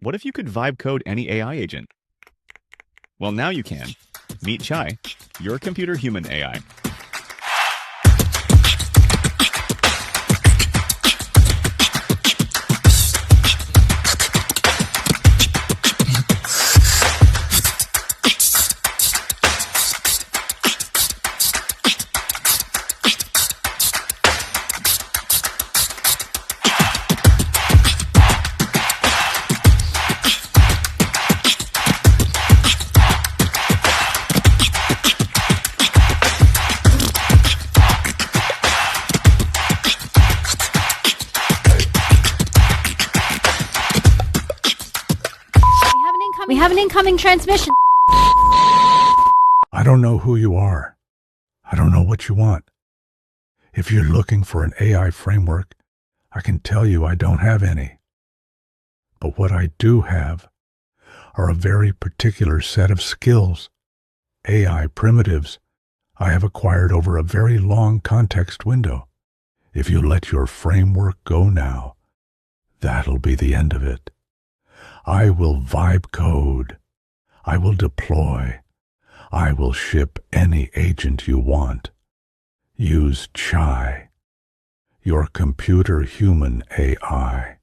What if you could vibe code any AI agent? Well, now you can. Meet Chai, your computer human AI. We have an incoming transmission. I don't know who you are. I don't know what you want. If you're looking for an AI framework, I can tell you I don't have any. But what I do have are a very particular set of skills, AI primitives I have acquired over a very long context window. If you let your framework go now, that'll be the end of it. I will vibe code. I will deploy. I will ship any agent you want. Use Chai, your computer human AI.